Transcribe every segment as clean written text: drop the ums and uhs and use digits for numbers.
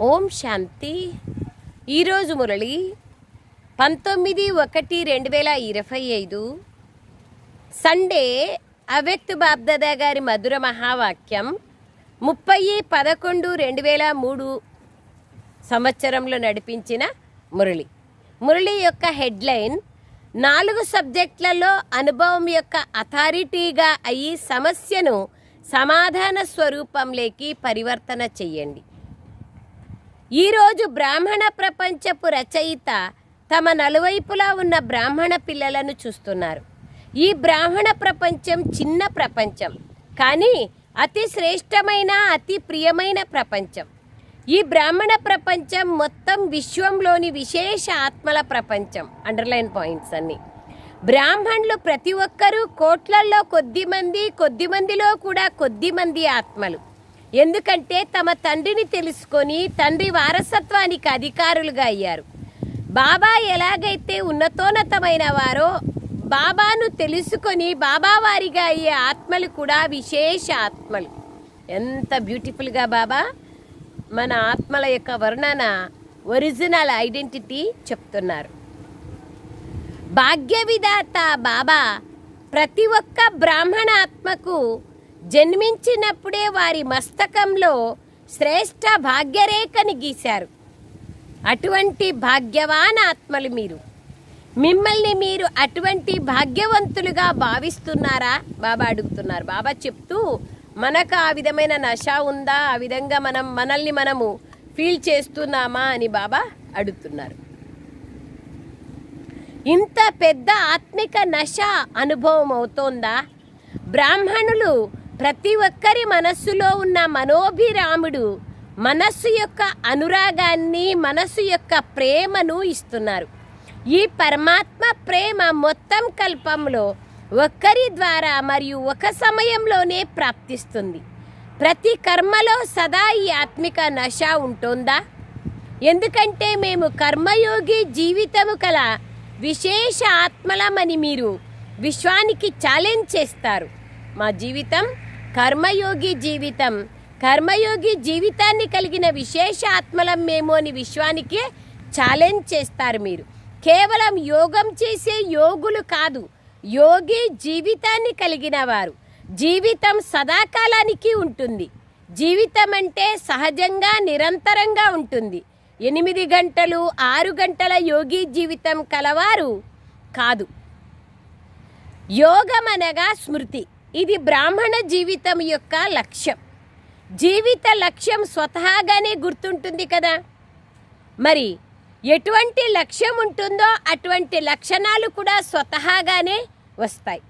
ఓం శాంతి. ఈరోజు మురళి 19/1/2025 సండే. అవ్యక్త బాబ్దాదా గారి మధుర మహావాక్యం 30/11/2003 సంవత్సరంలో నడిపించిన మురళి యొక్క హెడ్లైన్ 4 సబ్జెక్టులలో అనుభవం యొక్క అథారిటీగా అయ్యి సమస్యను సమాధాన స్వరూపంలోకి పరివర్తన చెయ్యండి. ఈరోజు బ్రాహ్మణ ప్రపంచపు రచయిత తమ నలువైపులా ఉన్న బ్రాహ్మణ పిల్లలను చూస్తున్నారు. ఈ బ్రాహ్మణ ప్రపంచం చిన్న ప్రపంచం, కానీ అతి శ్రేష్టమైన అతి ప్రియమైన ప్రపంచం. ఈ బ్రాహ్మణ ప్రపంచం మొత్తం విశ్వంలోని విశేష ఆత్మల ప్రపంచం. అండర్లైన్ పాయింట్స్ అన్ని. బ్రాహ్మణులు ప్రతి ఒక్కరూ కోట్లల్లో కొద్దిమందిలో కూడా కొద్దిమంది ఆత్మలు. ఎందుకంటే తమ తండ్రిని తెలుసుకొని తండ్రి వారసత్వానికి అధికారులుగా అయ్యారు. బాబా ఎలాగైతే ఉన్నతోన్నతమైన వారో, బాబాను తెలుసుకొని బాబా వారిగా అయ్యే ఆత్మలు కూడా విశేష ఆత్మలు. ఎంత బ్యూటిఫుల్గా బాబా మన ఆత్మల యొక్క వర్ణన, ఒరిజినల్ ఐడెంటిటీ చెప్తున్నారు. భాగ్య విధాత బాబా ప్రతి ఒక్క బ్రాహ్మణ ఆత్మకు జన్మించినప్పుడే వారి మస్తకంలో శ్రేష్ఠ భాగ్యరేఖని గీశారు. అటువంటి భాగ్యవాన్ ఆత్మలు మీరు. మిమ్మల్ని మీరు అటువంటి భాగ్యవంతులుగా భావిస్తున్నారా? బాబా అడుగుతున్నారు. బాబా చెప్తూ మనకు ఆ విధమైన నశ ఉందా, ఆ విధంగా మనల్ని మనము ఫీల్ చేస్తున్నామా అని బాబా అడుగుతున్నారు. ఇంత పెద్ద ఆత్మిక నశ అనుభవం అవుతోందా? బ్రాహ్మణులు ప్రతి ఒక్కరి మనస్సులో ఉన్న మనోభిరాముడు మనస్సు యొక్క అనురాగాన్ని, మనస్సు యొక్క ప్రేమను ఇస్తున్నారు. ఈ పరమాత్మ ప్రేమ మొత్తం కల్పంలో ఒక్కరి ద్వారా మరియు ఒక సమయంలోనే ప్రాప్తిస్తుంది. ప్రతి కర్మలో సదా ఈ ఆత్మిక నశ ఉంటుందా? ఎందుకంటే మేము కర్మయోగి జీవితము కల విశేష ఆత్మలమని మీరు విశ్వానికి ఛాలెంజ్ చేస్తారు. మా జీవితం కర్మయోగి జీవితం, కర్మయోగి జీవితాన్ని కలిగిన విశేష ఆత్మలం మేము అని విశ్వానికి ఛాలెంజ్ చేస్తారు. మీరు కేవలం యోగం చేసే యోగులు కాదు, యోగి జీవితాన్ని కలిగిన వారు. జీవితం సదాకాలానికి ఉంటుంది. జీవితం అంటే సహజంగా నిరంతరంగా ఉంటుంది. 8 గంటలు 6 గంటల యోగి జీవితం కలవారు కాదు. యోగం అనగా స్మృతి. ఇది బ్రాహ్మణ జీవితం యొక్క లక్ష్యం. జీవిత లక్ష్యం స్వతహాగానే గుర్తుంటుంది కదా. మరి ఎటువంటి లక్ష్యం ఉంటుందో అటువంటి లక్షణాలు కూడా స్వతహాగానే వస్తాయి.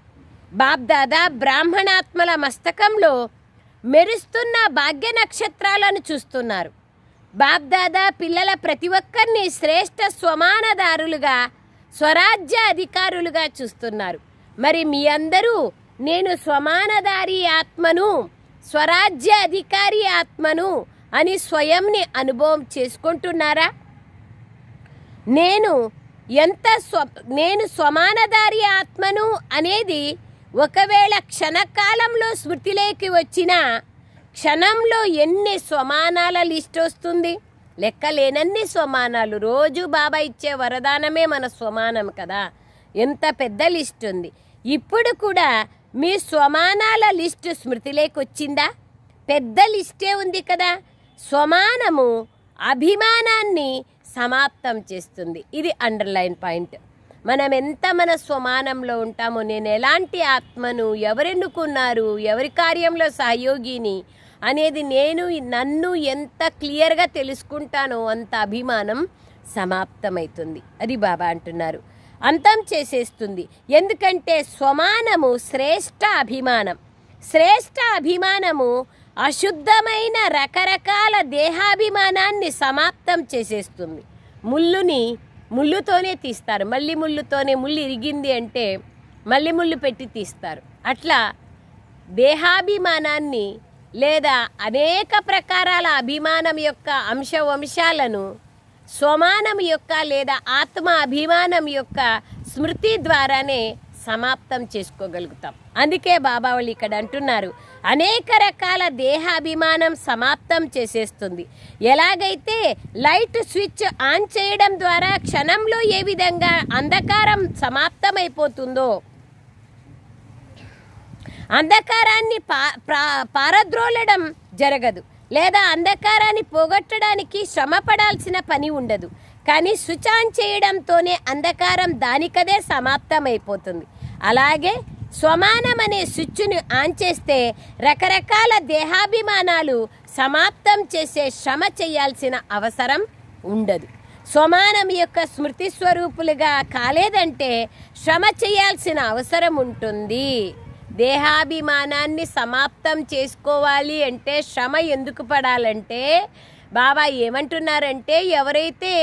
బాబ్దాదా బ్రాహ్మణాత్మల మస్తకంలో మెరుస్తున్న భాగ్య నక్షత్రాలను చూస్తున్నారు. బాబ్దాదా పిల్లల ప్రతి ఒక్కరిని శ్రేష్ఠ స్వమానదారులుగా, స్వరాజ్య అధికారులుగా చూస్తున్నారు. మరి మీ అందరూ నేను స్వమానదారి ఆత్మను, స్వరాజ్య అధికారి ఆత్మను అని స్వయంని అనుభవం చేసుకుంటున్నారా? నేను స్వమానదారి ఆత్మను అనేది ఒకవేళ క్షణకాలంలో స్మృతిలోకి వచ్చిన క్షణంలో ఎన్ని స్వమానాల లిస్ట్ వస్తుంది? లెక్కలేనన్ని స్వమానాలు. రోజు బాబా ఇచ్చే వరదానమే మన స్వమానం కదా. ఎంత పెద్ద లిస్ట్ ఉంది. ఇప్పుడు కూడా మీ స్వమానాల లిస్టు స్మృతిలోకి వచ్చిందా? పెద్ద లిస్టే ఉంది కదా. స్వమానము అభిమానాన్ని సమాప్తం చేస్తుంది. ఇది అండర్లైన్ పాయింట్. మనం ఎంత మన స్వమానంలో ఉంటామో, నేను ఎలాంటి ఆత్మను, ఎవరెన్నుకున్నారు, ఎవరి కార్యంలో సహయోగిని అనేది నన్ను ఎంత క్లియర్గా తెలుసుకుంటానో అంత అభిమానం సమాప్తమవుతుంది. అది బాబా అంటున్నారు. అంతం చేసేస్తుంది. ఎందుకంటే స్వమానము శ్రేష్ఠ అభిమానం. శ్రేష్ఠ అభిమానము అశుద్ధమైన రకరకాల దేహాభిమానాన్ని సమాప్తం చేసేస్తుంది. ముళ్ళుతోనే తీస్తారు. ముళ్ళు ఇరిగింది అంటే మళ్ళీ ముళ్ళు పెట్టి తీస్తారు. అట్లా దేహాభిమానాన్ని లేదా అనేక ప్రకారాల అభిమానం యొక్క అంశాలను స్వమానం యొక్క లేదా ఆత్మ అభిమానం యొక్క స్మృతి ద్వారానే సమాప్తం చేసుకోగలుగుతాం. అందుకే బాబా వాళ్ళు ఇక్కడ అంటున్నారు, అనేక రకాల దేహాభిమానం సమాప్తం చేసేస్తుంది. ఎలాగైతే లైట్ స్విచ్ ఆన్ చేయడం ద్వారా క్షణంలో ఏ విధంగా అంధకారం సమాప్తమైపోతుందో, అంధకారాన్ని పారద్రోలడం జరగదు, లేదా అంధకారాన్ని పోగొట్టడానికి శ్రమ పడాల్సిన పని ఉండదు. కానీ స్విచ్ ఆన్ చేయడంతోనే అంధకారం దానికదే సమాప్తమైపోతుంది. అలాగే స్వమానం అనే స్విచ్ను ఆన్ చేస్తే రకరకాల దేహాభిమానాలు సమాప్తం చేసే శ్రమ చేయాల్సిన అవసరం ఉండదు. స్వమానం యొక్క స్మృతి స్వరూపులుగా కాలేదంటే శ్రమ చేయాల్సిన అవసరం ఉంటుంది. దేహాభిమానాన్ని సమాప్తం చేసుకోవాలి అంటే శ్రమ ఎందుకు పడాలంటే బాబా ఏమంటున్నారంటే, ఎవరైతే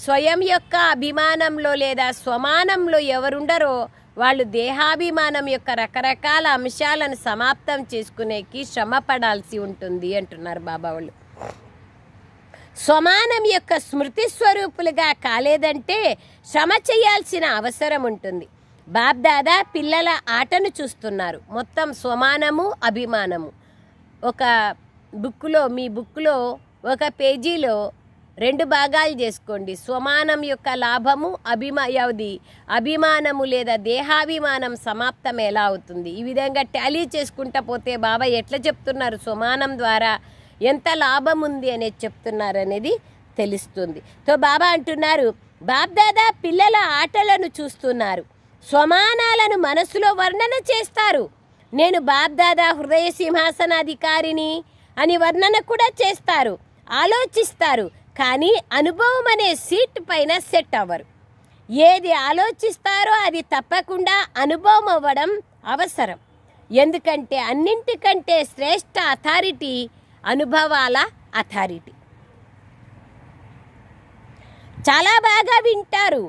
స్వయం యొక్క అభిమానంలో లేదా స్వమానంలో ఎవరుండరో వాళ్ళు దేహాభిమానం యొక్క రకరకాల అంశాలను సమాప్తం చేసుకునేకి శ్రమ పడాల్సి ఉంటుంది అంటున్నారు బాబా వాళ్ళు. స్వమానం యొక్క స్మృతి స్వరూపులుగా కాలేదంటే శ్రమ చేయాల్సిన అవసరం ఉంటుంది. బాబ్దాదా పిల్లల ఆటను చూస్తున్నారు. మొత్తం స్వమానము అభిమానము ఒక బుక్లో, మీ బుక్లో ఒక పేజీలో 2 భాగాలు చేసుకోండి. స్వమానం యొక్క లాభము, అభిమానము లేదా దేహాభిమానం సమాప్తం ఎలా అవుతుంది. ఈ విధంగా టాలీ చేసుకుంటా పోతే బాబా ఎట్లా చెప్తున్నారు, స్వమానం ద్వారా ఎంత లాభం ఉంది అనేది చెప్తున్నారు అనేది తెలుస్తుంది. తో బాబా అంటున్నారు, బాబ్దాదా పిల్లల ఆటలను చూస్తున్నారు, స్వమానాలను మనసులో వర్ణన చేస్తారు. నేను బాబ్దాదా హృదయ సింహాసనాధికారిని అని వర్ణన కూడా చేస్తారు, ఆలోచిస్తారు. కానీ అనుభవం అనే సీట్ పైన సెట్ అవ్వరు. ఏది ఆలోచిస్తారో అది తప్పకుండా అనుభవం అవ్వడం అవసరం. ఎందుకంటే అన్నింటికంటే శ్రేష్ఠ అథారిటీ అనుభవాల అథారిటీ. చాలా బాగా వింటారు,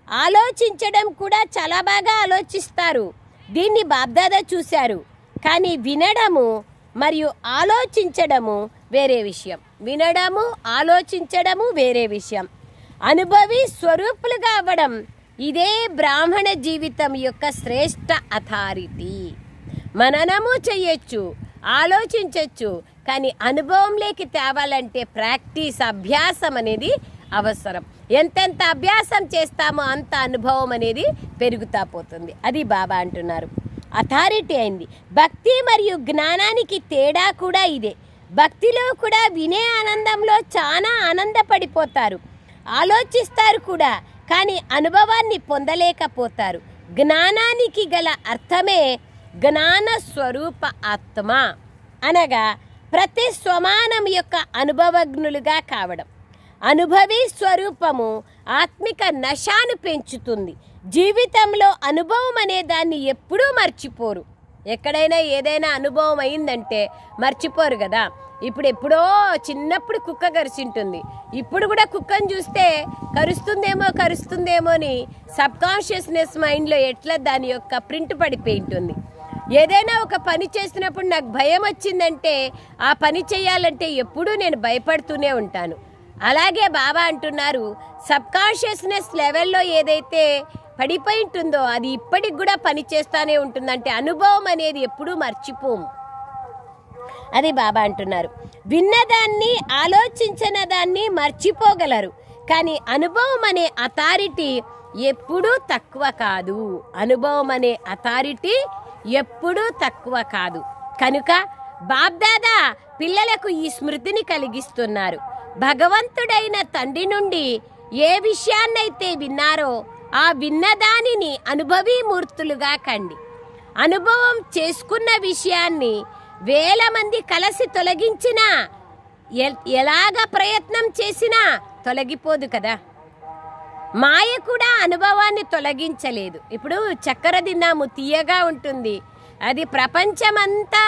ఆలోచించడం కూడా చాలా బాగా ఆలోచిస్తారు. దీన్ని బాబ్దాదా చూశారు. కానీ వినడము మరియు ఆలోచించడము వేరే విషయం. వినడము ఆలోచించడము వేరే విషయం. అనుభవి స్వరూపులుగా అవ్వడం ఇదే బ్రాహ్మణ జీవితం యొక్క శ్రేష్ఠ అథారిటీ. మననము చెయ్యొచ్చు, ఆలోచించవచ్చు, కానీ అనుభవంలోకి తేవాలంటే ప్రాక్టీస్, అభ్యాసం అనేది అవసరం. ఎంతెంత అభ్యాసం చేస్తామో అంత అనుభవం అనేది పెరుగుతా పోతుంది. అది బాబా అంటున్నారు, అథారిటీ అయింది. భక్తి మరియు జ్ఞానానికి తేడా కూడా ఇదే. భక్తిలో కూడా వినే ఆనందంలో చాలా ఆనందపడిపోతారు, ఆలోచిస్తారు కూడా, కానీ అనుభవాన్ని పొందలేకపోతారు. జ్ఞానానికి గల అర్థమే జ్ఞాన స్వరూప ఆత్మ, అనగా ప్రతి స్వమానం యొక్క అనుభవజ్ఞులుగా కావడం. అనుభవి స్వరూపము ఆత్మిక నశాను పెంచుతుంది. జీవితంలో అనుభవం అనే దాన్ని ఎప్పుడూ మర్చిపోరు. ఎక్కడైనా ఏదైనా అనుభవం అయిందంటే మర్చిపోరు కదా. ఇప్పుడు ఎప్పుడో చిన్నప్పుడు కుక్క కరిచింటుంది, ఇప్పుడు కూడా కుక్కను చూస్తే కరుస్తుందేమో అని సబ్కాన్షియస్నెస్ మైండ్లో ఎట్లా దాని యొక్క ప్రింట్ పడిపోయి ఉంటుంది. ఏదైనా ఒక పని చేసినప్పుడు నాకు భయం వచ్చిందంటే ఆ పని చేయాలంటే ఎప్పుడూ నేను భయపడుతూనే ఉంటాను. అలాగే బాబా అంటున్నారు, సబ్కాన్షియస్నెస్ లెవెల్లో ఏదైతే పడిపోయి ఉంటుందో అది ఇప్పటికి కూడా పనిచేస్తూనే ఉంటుందంటే అనుభవం అనేది ఎప్పుడూ మర్చిపోము. అది బాబా అంటున్నారు. విన్నదాన్ని, ఆలోచించిన దాన్ని మర్చిపోగలరు, కానీ అనుభవం అనే అథారిటీ ఎప్పుడూ తక్కువ కాదు. అనుభవం అనే అథారిటీ ఎప్పుడూ తక్కువ కాదు. కనుక బాబ్దాదా పిల్లలకు ఈ స్మృతిని కలిగిస్తున్నారు. భగవంతుడైన తండ్రి నుండి ఏ విషయాన్నైతే విన్నారో ఆ విన్నదానిని అనుభవీమూర్తులుగా కండి. అనుభవం చేసుకున్న విషయాన్ని 1000 మంది కలిసి తొలగించినా, ఎలాగ ప్రయత్నం చేసినా తొలగిపోదు కదా. మాయ కూడా అనుభవాన్ని తొలగించలేదు. ఇప్పుడు చక్కెర తిన్నాము, తీయగా ఉంటుంది, అది ప్రపంచమంతా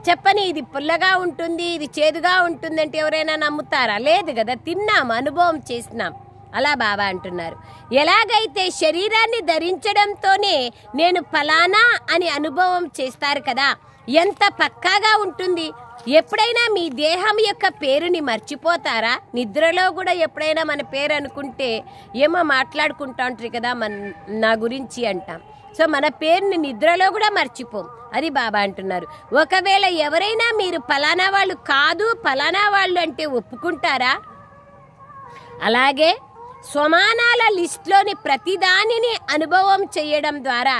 చెప్పని ఇది పుల్లగా ఉంటుంది, ఇది చేదుగా ఉంటుంది అంటే ఎవరైనా నమ్ముతారా? లేదు కదా. తిన్నాం, అనుభవం చేసినాం. అలా బాబా అంటున్నారు, ఎలాగైతే శరీరాన్ని ధరించడంతోనే నేను ఫలానా అని అనుభవం చేస్తారు కదా, ఎంత పక్కాగా ఉంటుంది. ఎప్పుడైనా మీ దేహం యొక్క పేరుని మర్చిపోతారా? నిద్రలో కూడా ఎప్పుడైనా మన పేరు అనుకుంటే ఏమో మాట్లాడుకుంటా ఉంటారు కదా, నా గురించి అంటాం. సో మన పేరుని నిద్రలో కూడా మర్చిపోం. అది బాబా అంటున్నారు. ఒకవేళ ఎవరైనా మీరు ఫలానా వాళ్ళు కాదు, ఫలానా వాళ్ళు అంటే ఒప్పుకుంటారా? అలాగే స్వమానాల లిస్టులోని ప్రతిదానిని అనుభవం చేయడం ద్వారా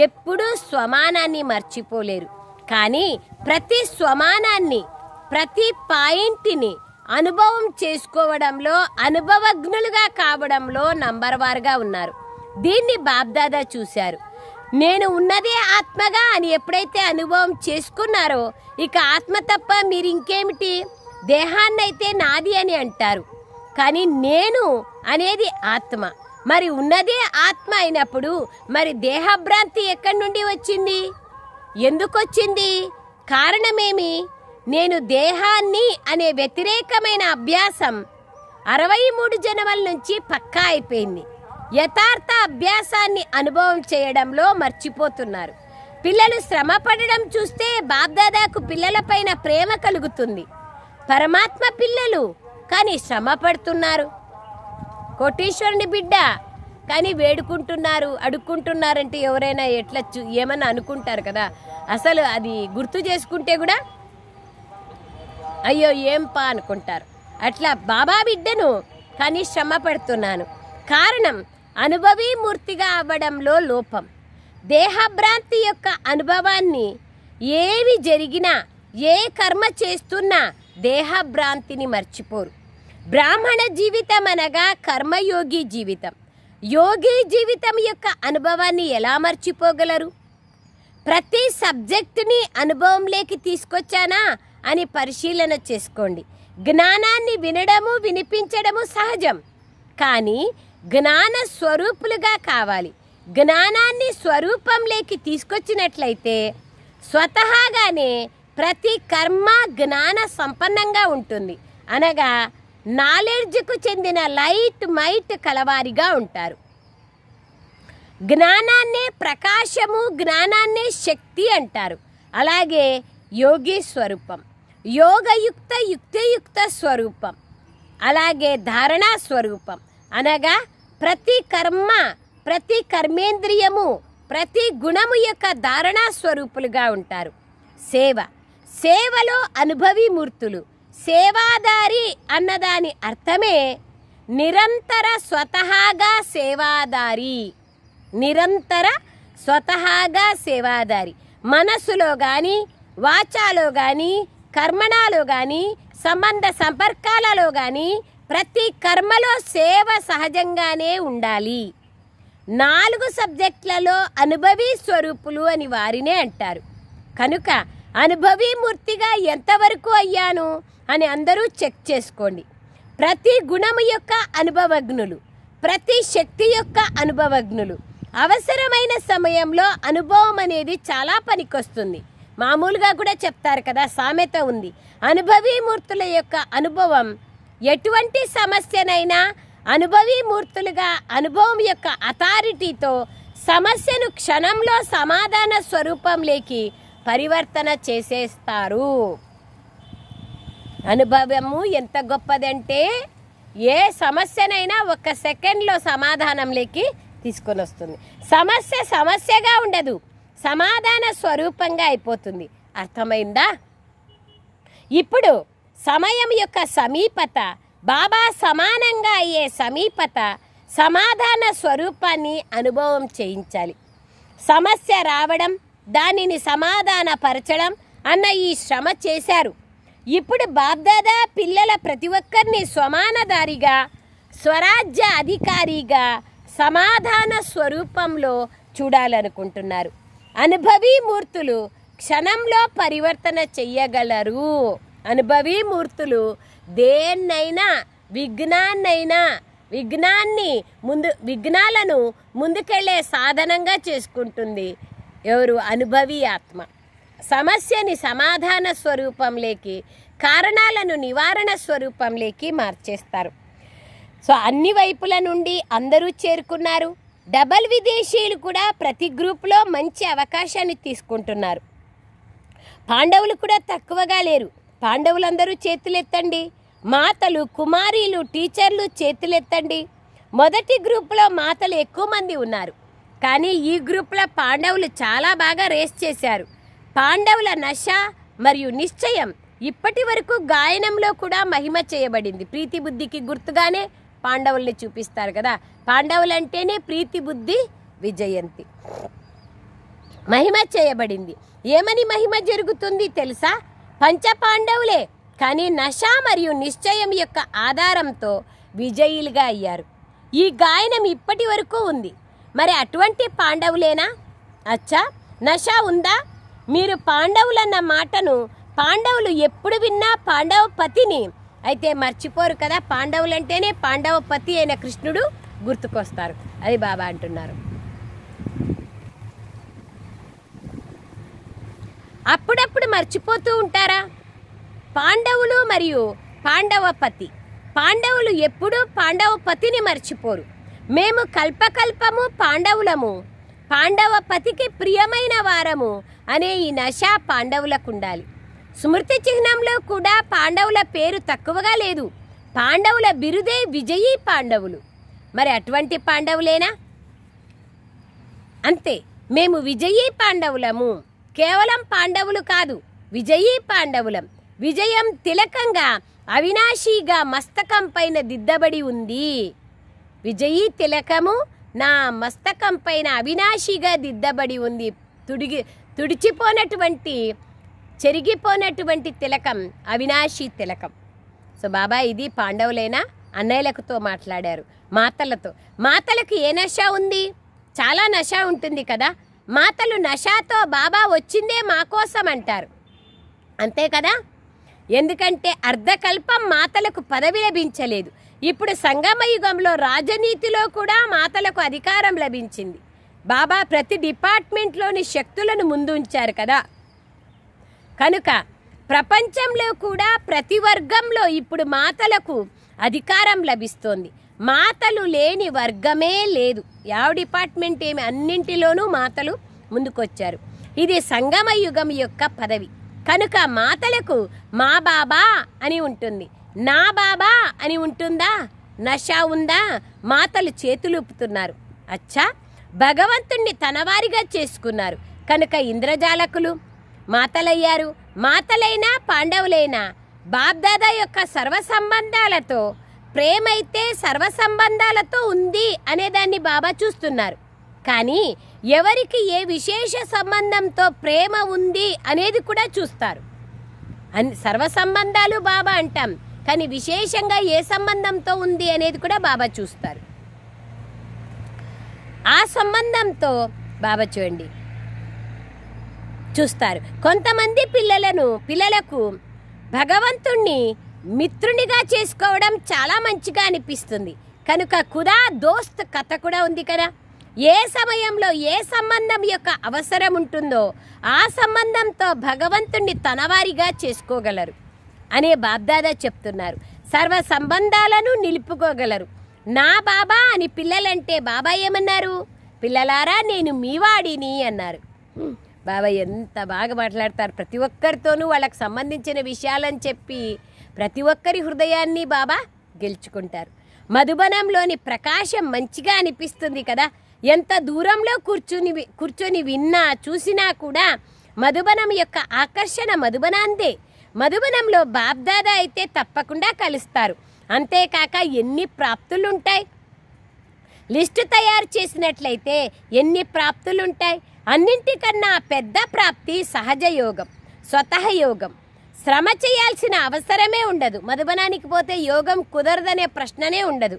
ఎప్పుడూ స్వమానాన్ని మర్చిపోలేరు. కానీ ప్రతి స్వమానాన్ని, ప్రతి పాయింట్ని అనుభవం చేసుకోవడంలో, అనుభవజ్ఞులుగా కావడంలో నంబర్ వార్గా ఉన్నారు. దీన్ని బాబ్దాదా చూశారు. నేను ఉన్నదే ఆత్మగా అని ఎప్పుడైతే అనుభవం చేసుకున్నారో ఇక ఆత్మ తప్ప మీరు ఇంకేమిటి, దేహాన్నైతే నాది అని అంటారు. కానీ నేను అనేది ఆత్మ. మరి ఉన్నదే ఆత్మ అయినప్పుడు మరి దేహభ్రాంతి ఎక్కడి నుండి వచ్చింది, ఎందుకు వచ్చింది, కారణమేమి? నేను దేహాన్ని అనే వ్యతిరేకమైన అభ్యాసం 63 జన్మల నుంచి పక్కా అయిపోయింది. యథార్థ అభ్యాసాన్ని అనుభవం చేయడంలో మర్చిపోతున్నారు. పిల్లలు శ్రమ పడడం చూస్తే బాబ్దాదాకు పిల్లలపైన ప్రేమ కలుగుతుంది. పరమాత్మ పిల్లలు కానీ శ్రమ పడుతున్నారు. కోటీశ్వరుని బిడ్డ కానీ వేడుకుంటున్నారు, అడుక్కుంటున్నారంటే ఎవరైనా ఎట్లా ఏమన్నా అనుకుంటారు కదా. అసలు అది గుర్తు చేసుకుంటే కూడా అయ్యో ఏం పా అనుకుంటారు. అట్లా బాబా బిడ్డను కానీ శ్రమ పడుతున్నాను. కారణం అనుభవీ మూర్తిగా అవ్వడంలో లోపం. దేహభ్రాంతి యొక్క అనుభవాన్ని ఏవి జరిగినా, ఏ కర్మ చేస్తున్నా దేహభ్రాంతిని మర్చిపోరు. బ్రాహ్మణ జీవితం అనగా కర్మయోగి జీవితం. యోగి జీవితం యొక్క అనుభవాన్ని ఎలా మర్చిపోగలరు? ప్రతి సబ్జెక్టుని అనుభవంలోకి తీసుకొచ్చానా అని పరిశీలన చేసుకోండి. జ్ఞానాన్ని వినడము, వినిపించడము సహజం. కానీ జ్ఞాన స్వరూపులుగా కావాలి. జ్ఞానాన్ని స్వరూపంలోకి తీసుకొచ్చినట్లయితే స్వతహాగానే ప్రతి కర్మ జ్ఞాన సంపన్నంగా ఉంటుంది. అనగా నాలెడ్జ్కు చెందిన లైట్ మైట్ కలవారిగా ఉంటారు. జ్ఞానాన్నే ప్రకాశము, జ్ఞానాన్నే శక్తి అంటారు. అలాగే యోగి స్వరూపం, యోగయుక్త యుక్తియుక్త స్వరూపం, అలాగే ధారణా స్వరూపం అనగా ప్రతి కర్మ, ప్రతి కర్మేంద్రియము, ప్రతి గుణము యొక్క ధారణా స్వరూపులుగా ఉంటారు. సేవ, సేవలో అనుభవీ మూర్తులు. సేవాదారి అన్నదాని అర్థమే నిరంతర స్వతహాగా సేవాదారి. నిరంతర స్వతహాగా సేవాదారి. మనసులో కానీ, వాచాలో కానీ, కర్మణాలో కానీ, సంబంధ సంపర్కాలలో కానీ ప్రతి కర్మలో సేవ సహజంగానే ఉండాలి. 4 సబ్జెక్టులలో అనుభవీ స్వరూపులు అని వారినే అంటారు. కనుక అనుభవీ మూర్తిగా ఎంతవరకు అయ్యాను అని అందరూ చెక్ చేసుకోండి. ప్రతి గుణము యొక్క అనుభవజ్ఞులు, ప్రతి శక్తి యొక్క అనుభవజ్ఞులు. అవసరమైన సమయంలో అనుభవం అనేది చాలా పనికొస్తుంది. మామూలుగా కూడా చెప్తారు కదా, సామెత ఉంది. అనుభవీ మూర్తుల యొక్క అనుభవం ఎటువంటి సమస్యనైనా అనుభవీ మూర్తులుగా అనుభవం యొక్క అథారిటీతో సమస్యను క్షణంలో సమాధాన స్వరూపంలోకి పరివర్తన చేసేస్తారు. అనుభవము ఎంత గొప్పదంటే ఏ సమస్యనైనా 1 సెకండ్లో సమాధానంలోకి తీసుకొని వస్తుంది. సమస్య సమస్యగా ఉండదు, సమాధాన స్వరూపంగా అయిపోతుంది. అర్థమైందా? ఇప్పుడు సమయం యొక్క సమీపత, బాబా సమానంగా అయ్యే సమీపత, సమాధాన స్వరూపాన్ని అనుభవం చేయించాలి. సమస్య రావడం, దానిని సమాధానపరచడం అన్న ఈ శ్రమ చేశారు. ఇప్పుడు బాబ్దాదా పిల్లల ప్రతి ఒక్కరిని స్వమానదారిగా, స్వరాజ్య అధికారిగా, సమాధాన స్వరూపంలో చూడాలనుకుంటున్నారు. అనుభవీ మూర్తులు క్షణంలో పరివర్తన చెయ్యగలరు. అనుభవీ మూర్తులు దేన్నైనా, విఘ్నాలను ముందుకెళ్లే సాధనంగా చేసుకుంటుంది. ఎవరు? అనుభవీ ఆత్మ. సమస్యని సమాధాన స్వరూపంలోకి, కారణాలను నివారణ స్వరూపంలోకి మార్చేస్తారు. సో అన్ని వైపుల నుండి అందరూ చేరుకున్నారు. డబల్ విదేశీయులు కూడా ప్రతి గ్రూప్లో మంచి అవకాశాన్ని తీసుకుంటున్నారు. పాండవులు కూడా తక్కువగా లేరు. పాండవులందరూ చేతులెత్తండి. మాతలు, కుమారీలు, టీచర్లు చేతులెత్తండి. మొదటి గ్రూపులో మాతలు ఎక్కువ మంది ఉన్నారు. కానీ ఈ గ్రూప్లో పాండవులు చాలా బాగా రేస్ చేశారు. పాండవుల నశ మరియు నిశ్చయం ఇప్పటి వరకు గాయనంలో కూడా మహిమ చేయబడింది. ప్రీతి బుద్ధికి గుర్తుగానే పాండవుల్ని చూపిస్తారు కదా. పాండవులంటేనే ప్రీతి బుద్ధి విజయంతి మహిమ చేయబడింది. ఏమని మహిమ జరుగుతుంది తెలుసా? పంచ పాండవులే, కానీ నశ మరియు నిశ్చయం యొక్క ఆధారంతో విజయులుగా అయ్యారు. ఈ గాయనం ఇప్పటి వరకు ఉంది. మరి అటువంటి పాండవులేనా? అచ్చా, నశ ఉందా? మీరు పాండవులన్న మాటను పాండవులు ఎప్పుడు విన్నా పాండవ పతిని అయితే మర్చిపోరు కదా. పాండవులంటేనే పాండవ పతి అయిన కృష్ణుడు గుర్తుకొస్తారు. అది బాబా అంటున్నారు. అప్పుడప్పుడు మర్చిపోతూ ఉంటారా? పాండవులు మరియు పాండవ పతి. పాండవులు ఎప్పుడూ పాండవ పతిని మర్చిపోరు. మేము కల్పకల్పము పాండవులము, పాండవ పతికి ప్రియమైన వారము అనే ఈ నశ పాండవులకు ఉండాలి. స్మృతి చిహ్నంలో కూడా పాండవుల పేరు తక్కువగా లేదు. పాండవుల బిరుదే విజయీ పాండవులు. మరి అటువంటి పాండవులేనా? అంతే, మేము విజయీ పాండవులము. కేవలం పాండవులు కాదు, విజయీ పాండవులం. విజయం తిలకంగా అవినాశిగా మస్తకం పైన దిద్దబడి ఉంది. విజయీ తిలకము నా మస్తకం పైన అవినాశిగా దిద్దబడి ఉంది. తుడిచిపోనటువంటి చెరిగిపోనటువంటి తిలకం అవినాశి తిలకం. సో బాబా ఇది పాండవులైనా అన్నయ్యలకుతో మాట్లాడారు. మాతలకు ఏ నశ ఉంది? చాలా నశ ఉంటుంది కదా. మాతలు నశాతో బాబా వచ్చిందే మా కోసం అంటారు, అంతే కదా. ఎందుకంటే అర్ధకల్పం మాతలకు పదవి లభించలేదు. ఇప్పుడు సంగమ యుగంలో రాజనీతిలో కూడా మాతలకు అధికారం లభించింది. బాబా ప్రతి డిపార్ట్మెంట్లోని శక్తులను ముందు ఉంచారు కదా. కనుక ప్రపంచంలో కూడా ప్రతి వర్గంలో ఇప్పుడు మాతలకు అధికారం లభిస్తోంది. మాతలు లేని వర్గమే లేదు. యావ డిపార్ట్మెంట్ ఏమి, అన్నింటిలోనూ మాతలు ముందుకొచ్చారు. ఇది సంగమ యుగం యొక్క పదవి. కనుక మాతలకు మా బాబా అని ఉంటుంది, నా బాబా అని ఉంటుందా? నశ ఉందా? మాతలు చేతులూపుతున్నారు. అచ్చా, భగవంతుణ్ణి తనవారిగా చేసుకున్నారు. కనుక ఇంద్రజాలకులు మాతలయ్యారు. మాతలైనా పాండవులైనా బాబ్దాదా యొక్క సర్వ సంబంధాలతో, ప్రేమైతే సర్వ సంబంధాలతో ఉంది అనేదాన్ని బాబా చూస్తున్నారు. కానీ ఎవరికి ఏ విశేష సంబంధంతో ప్రేమ ఉంది అనేది కూడా చూస్తారు. సర్వ సంబంధాలు బాబా అంటాం, కానీ విశేషంగా ఏ సంబంధంతో ఉంది అనేది కూడా బాబా చూస్తారు. ఆ సంబంధంతో బాబా చూస్తారు. కొంతమంది పిల్లలకు భగవంతుణ్ణి మిత్రునిగా చేసుకోవడం చాలా మంచిగా అనిపిస్తుంది. కనుక ఖుదా దోస్త్ కథ కూడా ఉంది కదా. ఏ సమయంలో ఏ సంబంధం యొక్క అవసరం ఉంటుందో ఆ సంబంధంతో భగవంతుణ్ణి తనవారిగా చేసుకోగలరు అనే బాబ్దాదా చెప్తున్నారు. సర్వ సంబంధాలను నిలుపుకోగలరు. నా బాబా అని పిల్లలంటే బాబా ఏమన్నారు? పిల్లలారా నేను మీవాడిని అన్నారు. బాబా ఎంత బాగా మాట్లాడతారు. ప్రతి ఒక్కరితోనూ వాళ్ళకు సంబంధించిన విషయాలని చెప్పి ప్రతి ఒక్కరి హృదయాన్ని బాబా గెలుచుకుంటారు. మధుబనంలోని ప్రకాశం మంచిగా అనిపిస్తుంది కదా. ఎంత దూరంలో కూర్చొని విన్నా చూసినా కూడా మధుబనం యొక్క ఆకర్షణ మధుబనాందే. మధుబనంలో బాబ్దాదా అయితే తప్పకుండా కలుస్తారు. అంతేకాక ఎన్ని ప్రాప్తులుంటాయి, లిస్టు తయారు చేసినట్లయితే ఎన్ని ప్రాప్తులుంటాయి. అన్నింటికన్నా పెద్ద ప్రాప్తి సహజ యోగం, స్వతహ యోగం. శ్రమ చేయాల్సిన అవసరమే ఉండదు. మధుబనానికి పోతే యోగం కుదరదనే ప్రశ్ననే ఉండదు.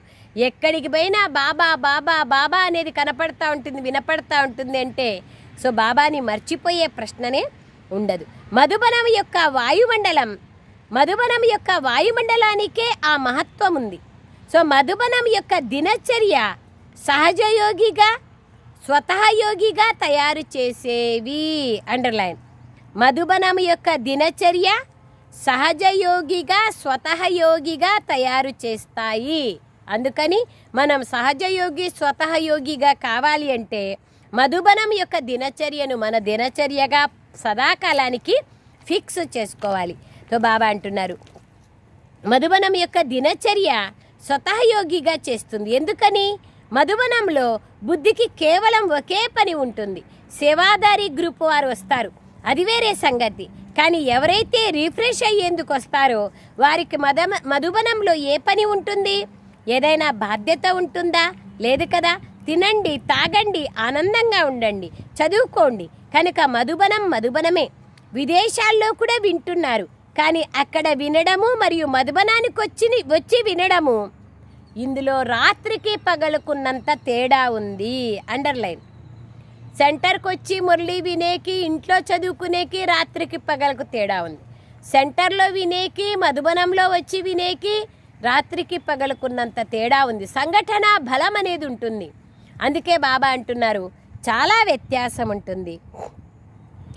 ఎక్కడికి పోయినా బాబా బాబా బాబా అనేది కనపడతా ఉంటుంది, వినపడతా ఉంటుంది. అంటే సో బాబాని మర్చిపోయే ప్రశ్ననే ఉండదు. మధుబనం యొక్క వాయుమండలానికే ఆ మహత్వం ఉంది. సో మధుబనం యొక్క దినచర్య సహజయోగిగా స్వతహ యోగిగా తయారు చేసేవి. అండర్లైన్. మధుబనం యొక్క దినచర్య సహజయోగిగా స్వతహ యోగిగా తయారు చేస్తాయి. అందుకని మనం సహజయోగి స్వతహ యోగిగా కావాలి అంటే మధుబనం యొక్క దినచర్యను మన దినచర్యగా సదాకాలానికి ఫిక్స్ చేసుకోవాలి. తో బాబా అంటున్నారు మధుబనం యొక్క దినచర్య స్వతహ యోగిగా చేస్తుంది. ఎందుకని? మధుబనంలో బుద్ధికి కేవలం ఒకే పని ఉంటుంది. సేవాదారి గ్రూప్ వారు వస్తారు, అది వేరే సంగతి. కానీ ఎవరైతే రిఫ్రెష్ అయ్యేందుకు వస్తారో వారికి మధుబనంలో ఏ పని ఉంటుంది? ఏదైనా బాధ్యత ఉంటుందా? లేదు కదా. తినండి, తాగండి, ఆనందంగా ఉండండి, చదువుకోండి. కనుక మధుబనమే. విదేశాల్లో కూడా వింటున్నారు, కానీ అక్కడ వినడము మరియు మధుబనానికి వచ్చి వినడము, ఇందులో రాత్రికి పగలుకున్నంత తేడా ఉంది. అండర్లైన్. సెంటర్కి వచ్చి మురళి వినేకి, ఇంట్లో చదువుకునేకి రాత్రికి పగలకు తేడా ఉంది. సెంటర్లో వినేకి, మధుబనంలో వచ్చి వినేకి రాత్రికి పగలుకున్నంత తేడా ఉంది. సంఘటన బలం అనేది ఉంటుంది. అందుకే బాబా అంటున్నారు చాలా వ్యత్యాసం ఉంటుంది.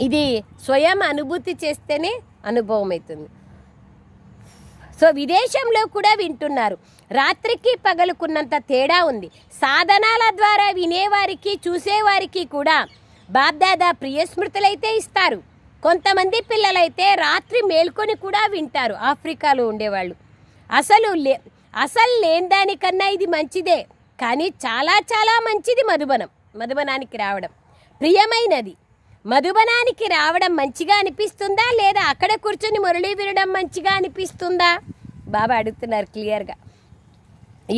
ఇది స్వయం అనుభూతి చేస్తేనే అనుభవం అవుతుంది. సో విదేశంలో కూడా వింటున్నారు, రాత్రికి పగలుకున్నంత తేడా ఉంది. సాధనాల ద్వారా వినేవారికి, చూసేవారికి కూడా బాప్దాదా ప్రియ స్మృతులైతే ఇస్తారు. కొంతమంది పిల్లలైతే రాత్రి మేల్కొని కూడా వింటారు. ఆఫ్రికాలో ఉండేవాళ్ళు అసలు లేని దానికన్నా ఇది మంచిదే, కానీ చాలా చాలా మంచిది మధుబనానికి రావడం. ప్రియమైనది. మధుబనానికి రావడం మంచిగా అనిపిస్తుందా, లేదా అక్కడ కూర్చొని మురళి వినడం మంచిగా అనిపిస్తుందా? బాబా అడుగుతున్నారు క్లియర్గా.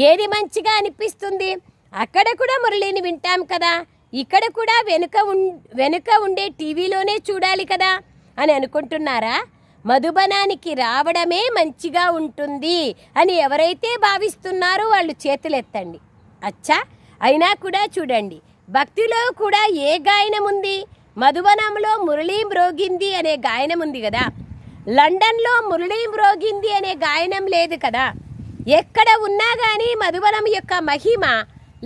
ఏది మంచిగా అనిపిస్తుంది? అక్కడ కూడా మురళిని వింటాం కదా, ఇక్కడ కూడా వెనుక ఉండే టీవీలోనే చూడాలి కదా అని అనుకుంటున్నారా? మధుబనానికి రావడమే మంచిగా ఉంటుంది అని ఎవరైతే భావిస్తున్నారో వాళ్ళు చేతులెత్తండి. అచ్చా, అయినా కూడా చూడండి, భక్తిలో కూడా ఏ గాయనం ఉంది? మధుబనంలో మురళీ మ్రోగింది అనే గాయనం ఉంది కదా. లండన్లో మురళీ మ్రోగింది అనే గాయనం లేదు కదా. ఎక్కడ ఉన్నా కానీ మధుబనం యొక్క మహిమ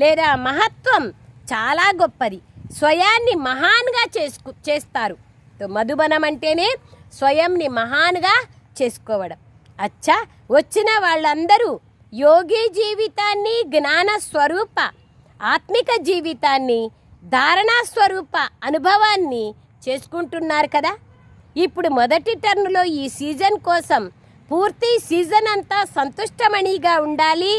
లేదా మహత్వం చాలా గొప్పది. స్వయాన్ని మహాన్గా చేస్తారు. మధుబనం అంటేనే స్వయంని మహాన్గా చేసుకోవడం. అచ్చా, వచ్చిన వాళ్ళందరూ యోగి జీవితాన్ని, జ్ఞాన స్వరూప ఆత్మిక జీవితాన్ని, ధారణా స్వరూప అనుభవాన్ని చేసుకుంటున్నారు కదా. ఇప్పుడు మొదటి టర్న్లో ఈ సీజన్ కోసం పూర్తి సీజన్ అంతా సంతుష్టమణిగా ఉండాలి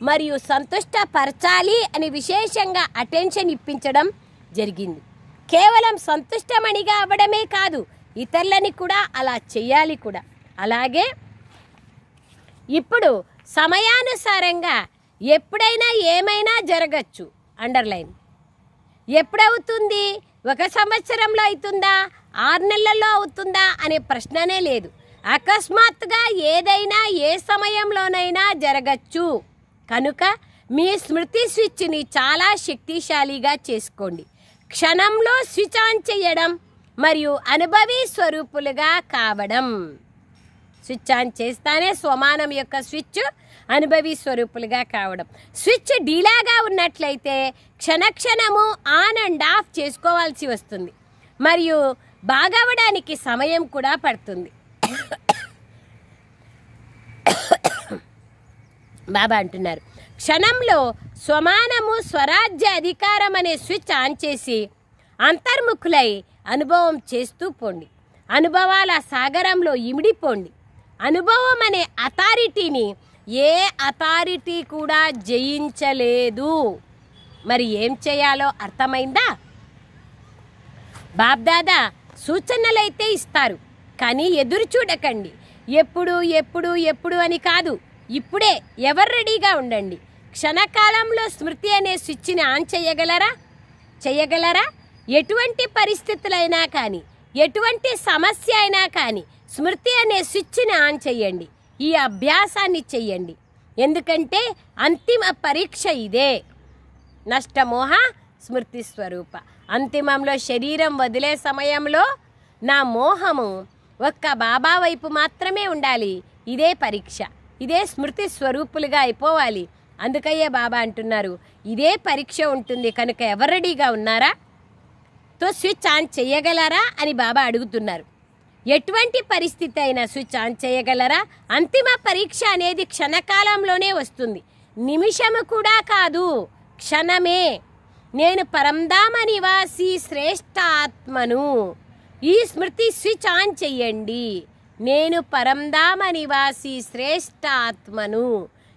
మరియు సంతుష్టపరచాలి అని విశేషంగా అటెన్షన్ ఇప్పించడం జరిగింది. కేవలం సంతుష్టమణిగా అవ్వడమే కాదు, ఇతరులని కూడా అలా చేయాలి కూడా. అలాగే ఇప్పుడు సమయానుసారంగా ఎప్పుడైనా ఏమైనా జరగచ్చు. అండర్లైన్. ఎప్పుడవుతుంది? 1 సంవత్సరంలో అవుతుందా, 6 నెలల్లో అవుతుందా అనే ప్రశ్ననే లేదు. అకస్మాత్తుగా ఏదైనా ఏ సమయంలోనైనా జరగచ్చు. కనుక మీ స్మృతి స్విచ్ని చాలా శక్తిశాలిగా చేసుకోండి. క్షణంలో స్విచ్ ఆన్ చేయడం మరియు అనుభవీ స్వరూపులుగా కావడం. స్విచ్ ఆన్ చేస్తానే స్వమానం యొక్క స్విచ్ అనుభవీ స్వరూపులుగా కావడం. స్విచ్ డీలాగా ఉన్నట్లయితే క్షణక్షణము ఆన్ అండ్ ఆఫ్ చేసుకోవాల్సి వస్తుంది మరియు బాగవడానికి సమయం కూడా పడుతుంది. బాబా అంటున్నారు, క్షణంలో స్వమానము స్వరాజ్య అధికారం అనే స్విచ్ ఆన్ చేసి అంతర్ముఖులై అనుభవం చేస్తూ పోండి. అనుభవాల సాగరంలో ఇమిడిపోండి. అనుభవం అనే అథారిటీని ఏ అథారిటీ కూడా జయించలేదు. మరి ఏం చేయాలో అర్థమైందా? బాబ్దాదా సూచనలైతే ఇస్తారు, కానీ ఎదురు చూడకండి. ఎప్పుడు ఎప్పుడు ఎప్పుడు అని కాదు, ఇప్పుడే ఎవరు రెడీగా ఉండండి. క్షణకాలంలో స్మృతి అనే స్విచ్ని ఆన్ చేయగలరా? ఎటువంటి పరిస్థితులైనా కానీ, ఎటువంటి సమస్య అయినా కానీ స్మృతి అనే స్విచ్ని ఆన్ చేయండి. ఈ అభ్యాసాన్ని చెయ్యండి. ఎందుకంటే అంతిమ పరీక్ష ఇదే. నష్టమోహ స్మృతి స్వరూప. అంతిమంలో శరీరం వదిలే సమయంలో నా మోహము ఒక్క బాబా వైపు మాత్రమే ఉండాలి. ఇదే పరీక్ష. ఇదే స్మృతి స్వరూపులుగా అయిపోవాలి. అందుకయ్యే బాబా అంటున్నారు, ఇదే పరీక్ష ఉంటుంది. కనుక ఎవరు రెడీగా ఉన్నారా? తో స్విచ్ ఆన్ చేయగలరా అని బాబా అడుగుతున్నారు. ఎటువంటి పరిస్థితి అయినా స్విచ్ ఆన్ చేయగలరా? అంతిమ పరీక్ష అనేది క్షణకాలంలోనే వస్తుంది. నిమిషము కూడా కాదు, క్షణమే. నేను పరంధామ నివాసి శ్రేష్ఠ ఆత్మను. ఈ స్మృతి స్విచ్ ఆన్ చెయ్యండి. నేను పరంధామ నివాసి శ్రేష్ఠ ఆత్మను.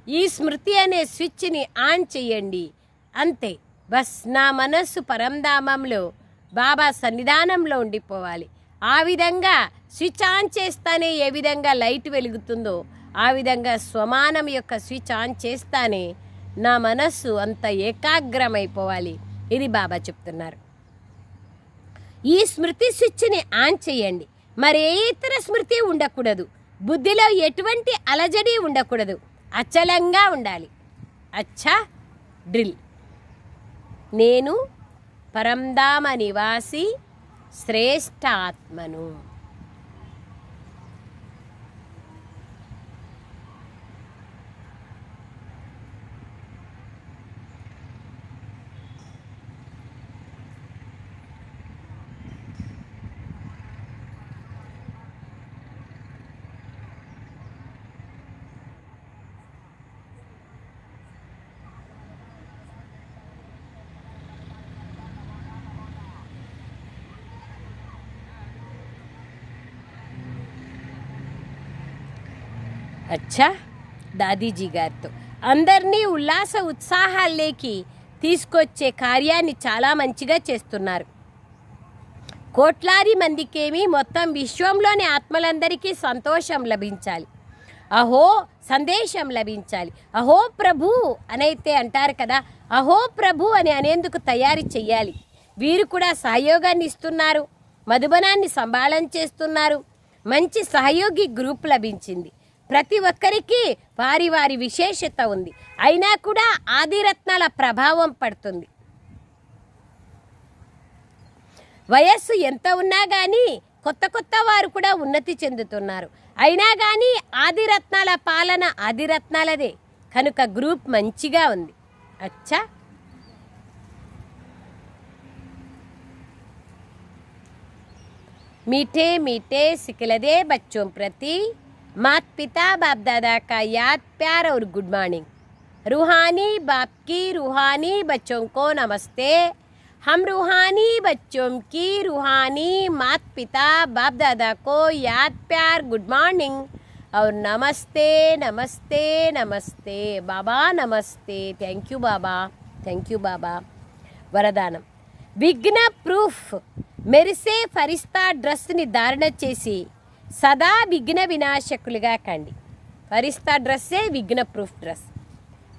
ఈ స్మృతి అనే స్విచ్ని ఆన్ చెయ్యండి. అంతే. బస్ నా మనస్సు పరంధామంలో బాబా సన్నిధానంలో ఉండిపోవాలి. ఆ విధంగా స్విచ్ ఆన్ చేస్తానే ఏ విధంగా లైట్ వెలుగుతుందో ఆ విధంగా స్వమానం యొక్క స్విచ్ ఆన్ చేస్తానే నా మనస్సు అంత ఏకాగ్రమైపోవాలి. ఇది బాబా చెప్తున్నారు. ఈ స్మృతి స్విచ్ని ఆన్ చేయండి. మరే ఇతర స్మృతి ఉండకూడదు. బుద్ధిలో ఎటువంటి అలజడి ఉండకూడదు. అచలంగా ఉండాలి. అచ్చా డ్రిల్. నేను పరంధామ నివాసి శ్రేష్ఠ ఆత్మను. అచ్చా దాదీజీ గారితో అందరినీ ఉల్లాస ఉత్సాహాల్లోకి తీసుకొచ్చే కార్యాన్ని చాలా మంచిగా చేస్తున్నారు. కోట్లాది మందికేమి మొత్తం విశ్వంలోని ఆత్మలందరికీ సంతోషం లభించాలి. అహో సందేశం లభించాలి. అహో ప్రభు అనైతే అంటారు కదా, అహో ప్రభు అని అనేందుకు తయారు చెయ్యాలి. వీరు కూడా సహయోగాన్ని ఇస్తున్నారు. మధుబనాన్ని సంభాళన చేస్తున్నారు. మంచి సహయోగి గ్రూప్ లభించింది. ప్రతి ఒక్కరికి వారి వారి విశేషత ఉంది. అయినా కూడా ఆదిరత్నాల ప్రభావం పడుతుంది. వయస్సు ఎంత ఉన్నా కానీ కొత్త కొత్త వారు కూడా ఉన్నతి చెందుతున్నారు. అయినా కానీ ఆదిరత్నాల పాలన ఆదిరత్నాలదే కనుక గ్రూప్ మంచిగా ఉంది. అచ్చా मीठे मीठे सिखलदे बच्चों प्रति माता पिता बाप दादा का याद प्यार और गुड मॉर्निंग. रूहानी बाप की रूहानी बच्चों को नमस्ते. हम रूहानी बच्चों की रूहानी माता पिता बाप दादा को याद प्यार गुड मॉर्निंग और नमस्ते नमस्ते नमस्ते. बाबा नमस्ते. Thank you Baba. Thank you Baba. वरदानम विघ्न प्रूफ మెరిసే ఫరిస్తా డ్రెస్ని ధారణ చేసి సదా విఘ్న వినాశకులుగా కండి. ఫరిస్తా డ్రెస్సే విఘ్న ప్రూఫ్ డ్రెస్.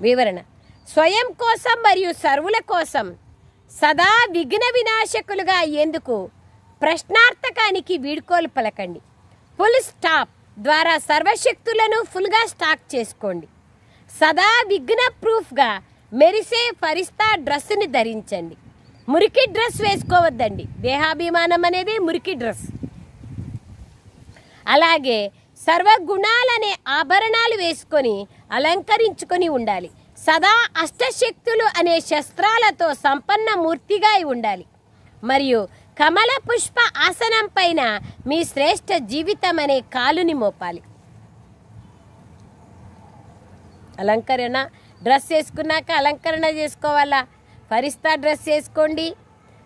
వివరణ స్వయం కోసం మరియు సర్వుల కోసం సదా విఘ్న వినాశకులుగా అయ్యేందుకు ప్రశ్నార్థకానికి వీడ్కోలు పలకండి. ఫుల్ స్టాప్ ద్వారా సర్వశక్తులను ఫుల్గా స్టాక్ చేసుకోండి. సదా విఘ్న ప్రూఫ్గా మెరిసే ఫరిస్తా డ్రెస్సుని ధరించండి. మురికి డ్రెస్ వేసుకోవద్దండి. దేహాభిమానం అనేది మురికి డ్రెస్. అలాగే సర్వగుణాలనే ఆభరణాలు వేసుకొని అలంకరించుకొని ఉండాలి. సదా అష్టశక్తులు అనే శస్త్రాలతో సంపన్న మూర్తిగా ఉండాలి. మరియు కమల పుష్ప ఆసనం పైన మీ శ్రేష్ఠ జీవితం అనే కాలుని మోపాలి. అలంకరణ డ్రెస్ వేసుకున్నాక అలంకరణ చేసుకోవాలా. ఫరిస్తా డ్రెస్ వేసుకోండి.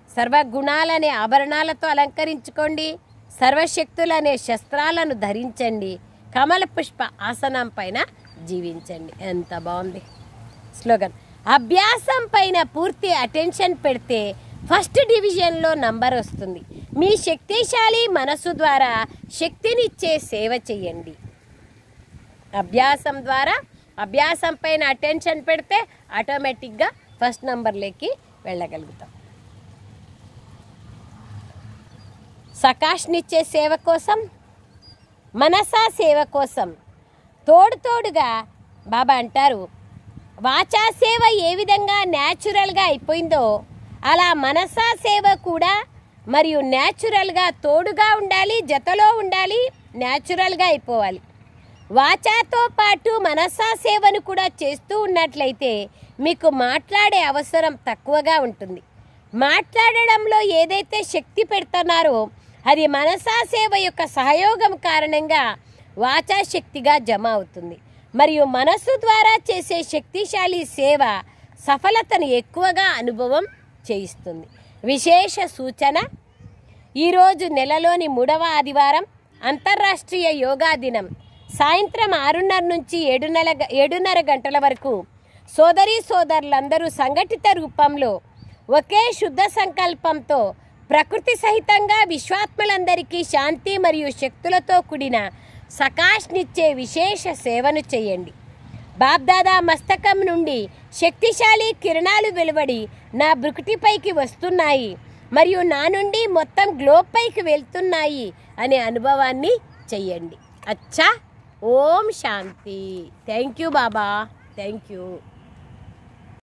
సర్వగుణాలనే ఆభరణాలతో అలంకరించుకోండి. సర్వశక్తులనే శస్త్రాలను ధరించండి. కమల పుష్ప ఆసనం పైన జీవించండి. ఎంత బాగుంది స్లోగన్. అభ్యాసం పైన పూర్తి అటెన్షన్ పెడితే ఫస్ట్ డివిజన్లో నంబర్ వస్తుంది. మీ శక్తిశాలి మనసు ద్వారా శక్తినిచ్చే సేవ చేయండి. అభ్యాసం పైన అటెన్షన్ పెడితే ఆటోమేటిక్గా ఫస్ట్ నంబర్లోకి వెళ్ళగలుగుతాం. సకాష్నిచ్చే సేవ కోసం, మనసా సేవ కోసం తోడుగా బాబా అంటారు, వాచా సేవ ఏ విధంగా న్యాచురల్గా అయిపోయిందో అలా మనసా సేవ కూడా మరియు న్యాచురల్గా తోడుగా ఉండాలి, జతలో ఉండాలి, న్యాచురల్గా అయిపోవాలి. వాచాతో పాటు మనసా సేవను కూడా చేస్తూ ఉన్నట్లయితే మీకు మాట్లాడే అవసరం తక్కువగా ఉంటుంది. మాట్లాడడంలో ఏదైతే శక్తి పెడుతున్నారో అది మనసా సేవ యొక్క సహయోగం కారణంగా వాచా శక్తిగా జమ అవుతుంది. మరియు మనసు ద్వారా చేసే శక్తిశాలి సేవ సఫలతను ఎక్కువగా అనుభవం చేయిస్తుంది. విశేష సూచన, ఈరోజు నెలలోని 3వ ఆదివారం అంతర్రాష్ట్రీయ యోగా దినం. సాయంత్రం 6:30 నుంచి 7:30 గంటల వరకు సోదరీ సోదరులందరూ సంఘటిత రూపంలో ఒకే శుద్ధ సంకల్పంతో ప్రకృతి సహితంగా విశ్వాత్మలందరికీ శాంతి మరియు శక్తులతో కూడిన సకాష్నిచ్చే విశేష సేవను చేయండి. బాబ్దాదా మస్తకం నుండి శక్తిశాలి కిరణాలు వెలువడి నా బ్రుకుటిపైకి వస్తున్నాయి మరియు నా నుండి మొత్తం గ్లోబ్ పైకి వెళ్తున్నాయి అనే అనుభవాన్ని చెయ్యండి. అచ్చా, ఓం శాంతి. Thank you Baba, thank you.